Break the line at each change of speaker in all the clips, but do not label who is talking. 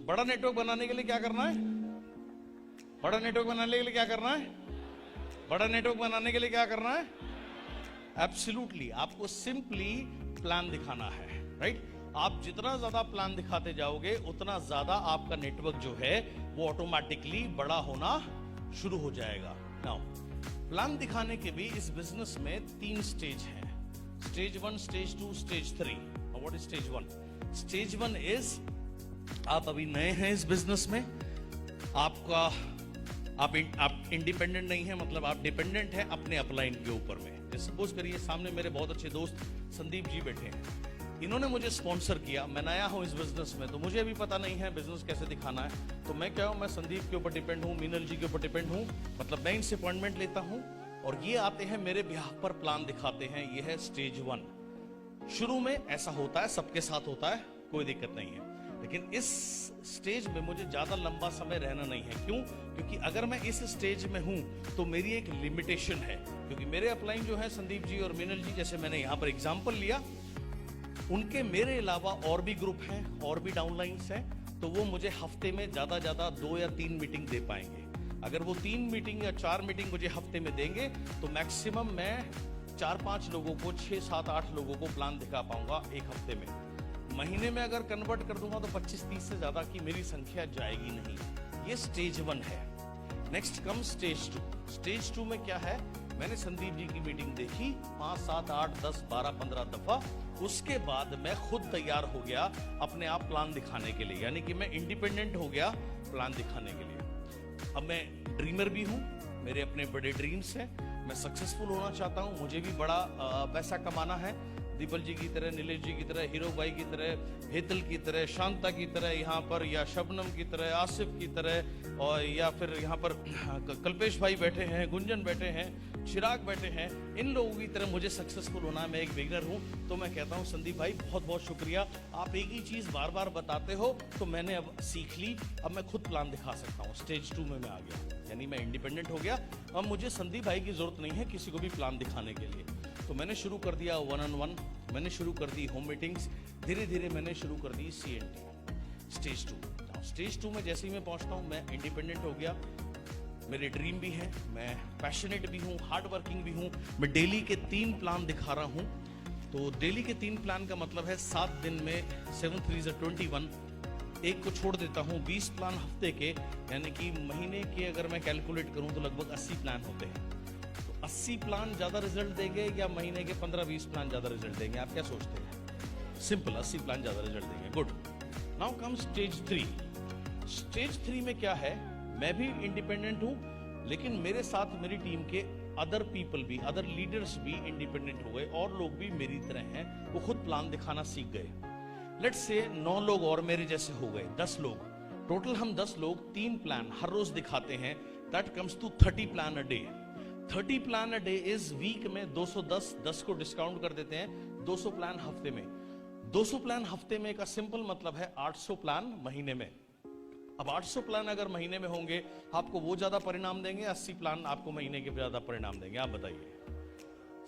बड़ा नेटवर्क बनाने के लिए क्या करना है? बड़ा नेटवर्क बनाने के लिए क्या करना है? बड़ा नेटवर्क बनाने के लिए क्या करना है? एब्सोल्युटली, आपको सिंपली प्लान दिखाना है, राइट? आप जितना ज्यादा प्लान दिखाते जाओगे उतना ज्यादा आपका नेटवर्क जो है वो ऑटोमेटिकली बड़ा होना शुरू हो जाएगा। नाउ प्लान दिखाने के भी इस बिजनेस में 3 स्टेज हैं, stage 1, stage 2, stage 3। What is stage 1? Stage 1 is आप अभी नए हैं इस बिजनेस में, आप इंडिपेंडेंट नहीं है, मतलब आप डिपेंडेंट है अपने अपलाइन के ऊपर में। जैसे सपोज करिए सामने मेरे बहुत अच्छे दोस्त संदीप जी बैठे हैं, इन्होंने मुझे स्पॉन्सर किया, मैं नया हूं इस बिजनेस में तो मुझे अभी पता नहीं है बिजनेस कैसे दिखाना है, तो मैं क्या हूं, मैं संदीप के ऊपर डिपेंड हूं, मीनल जी के ऊपर डिपेंड हूं, मतलब मैं इनसे अपॉइंटमेंट लेता हूं और ये आते हैं मेरे बिहाफ पर प्लान दिखाते हैं। ये है स्टेज 1। शुरू में ऐसा होता है, सबके साथ होता है, कोई दिक्कत नहीं है, लेकिन इस स्टेज में मुझे ज्यादा लंबा समय रहना नहीं है। क्यों? क्योंकि अगर मैं इस स्टेज में हूं तो मेरी एक लिमिटेशन है, क्योंकि मेरे अपलाइन जो है संदीप जी और मीनल जी, जैसे मैंने यहां पर एग्जांपल लिया, उनके मेरे अलावा और भी ग्रुप हैं और भी डाउनलाइंस हैं, तो वो मुझे हफ्ते में ज्यादा 2 या 3 मीटिंग दे पाएंगे। अगर वो 3 मीटिंग या 4 मीटिंग मुझे हफ्ते में देंगे तो मैक्सिमम मैं 4-5 लोगों को, 6-7-8 लोगों को प्लान दिखा पाऊंगा एक हफ्ते में। महीने में अगर कन्वर्ट कर दूंगा तो 25-30 से ज्यादा की मेरी संख्या जाएगी नहीं। ये स्टेज 1 है। Next come stage 2। स्टेज 2 में क्या है, मैंने संदीप जी की मीटिंग देखी 5, 7, 8, 10, 12, 15 दफा, उसके बाद मैं खुद तैयार हो गया अपने आप प्लान दिखाने के लिए, यानी कि मैं इंडिपेंडेंट हो गया प्लान दिखाने के लिए। अब मैं ड्रीमर भी हूं, मेरे अपने बड़े ड्रीम्स हैं, मैं सक्सेसफुल होना चाहता हूं, मुझे भी बड़ा पैसा कमाना है, दीपल जी की तरह, नीलेश जी की तरह, हीरो भाई की तरह, हेतल की तरह, शांता की तरह यहाँ पर, या शबनम की तरह, आसिफ की तरह, और या फिर यहाँ पर कल्पेश भाई बैठे हैं, गुंजन बैठे हैं, चिराग बैठे हैं, इन लोगों की तरह मुझे सक्सेसफुल होना है। मैं एक बिगिनर हूँ, तो मैं कहता हूँ संदीप भाई बहुत बहुत शुक्रिया, आप एक ही चीज़ बार बार बताते हो, तो मैंने अब सीख ली, अब मैं खुद प्लान दिखा सकता हूँ। स्टेज 2 में मैं आ गया, यानी मैं इंडिपेंडेंट हो गया, अब मुझे संदीप भाई की जरूरत नहीं है किसी को भी प्लान दिखाने के लिए। तो मैंने शुरू कर दिया 1-on-1, मैंने शुरू कर दी होम मीटिंग्स, धीरे धीरे मैंने शुरू कर दी CNT। स्टेज 2। स्टेज 2 में जैसे ही मैं पहुंचता हूं, मैं इंडिपेंडेंट हो गया, मेरे ड्रीम भी है, मैं पैशनेट भी हूं, हार्ड वर्किंग भी हूं, मैं डेली के 3 प्लान दिखा रहा हूं। तो डेली के 3 प्लान का मतलब है 7 दिन में 7 3 21, एक को छोड़ देता हूं, 20 प्लान हफ्ते के, यानी कि महीने के अगर मैं कैलकुलेट करूं तो लगभग 80 प्लान होते हैं। 80 प्लान ज्यादा रिजल्ट देंगे या महीने के 15-20 प्लान ज्यादा रिजल्ट देंगे? आप क्या सोचते हैं? सिंपल, 80 प्लान ज्यादा रिजल्ट देंगे। Good. Now come stage 3। Stage 3 में क्या है, मैं भी इंडिपेंडेंट हूं, लेकिन मेरे साथ मेरी टीम के अदर पीपल भी, अदर लीडर्स भी इंडिपेंडेंट हो गए, और लोग भी मेरी तरह हैं, वो खुद प्लान दिखाना सीख गए। लेट्स से 9 लोग और मेरे जैसे हो गए, 10 लोग टोटल, हम 10 लोग 3 प्लान हर रोज दिखाते हैं। That comes to 30 plan a day. 30 plan a day is week में 210, 10 को डिस्काउंट कर देते हैं, 200 प्लान हफ्ते में। 200 प्लान हफ्ते में का सिंपल मतलब है 800 प्लान महीने में। अब 800 प्लान अगर महीने में होंगे, आपको वो ज्यादा परिणाम देंगे, 80 प्लान आपको महीने के ज्यादा परिणाम देंगे? आप बताइए।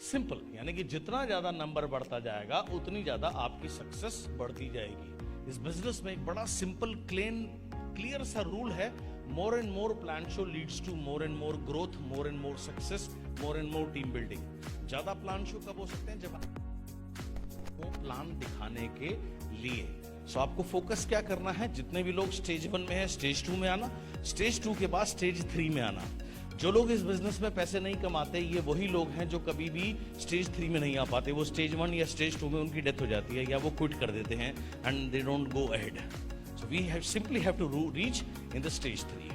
सिंपल, यानी कि जितना ज्यादा नंबर बढ़ता जाएगा उतनी ज्यादा आपकी सक्सेस बढ़ती जाएगी। इस बिजनेस में एक बड़ा सिंपल क्लियर सा रूल है, more and more plan show leads to more and more growth, more and more success, more and more team building। ज्यादा प्लान शो कब हो सकते हैं? जब वो प्लान दिखाने के लिए। सो आपको फोकस क्या करना है, जितने भी लोग स्टेज 1 में है स्टेज 2 में आना, स्टेज 2 के बाद स्टेज 3 में आना। जो लोग इस बिजनेस में पैसे नहीं कमाते, ये वही लोग हैं जो कभी भी स्टेज 3 में नहीं आ पाते। वो स्टेज 1 या स्टेज 2 में उनकी डेथ हो जाती है, या वो क्विट कर देते हैं, and they don't go ahead. So we simply have to reach in the stage 3.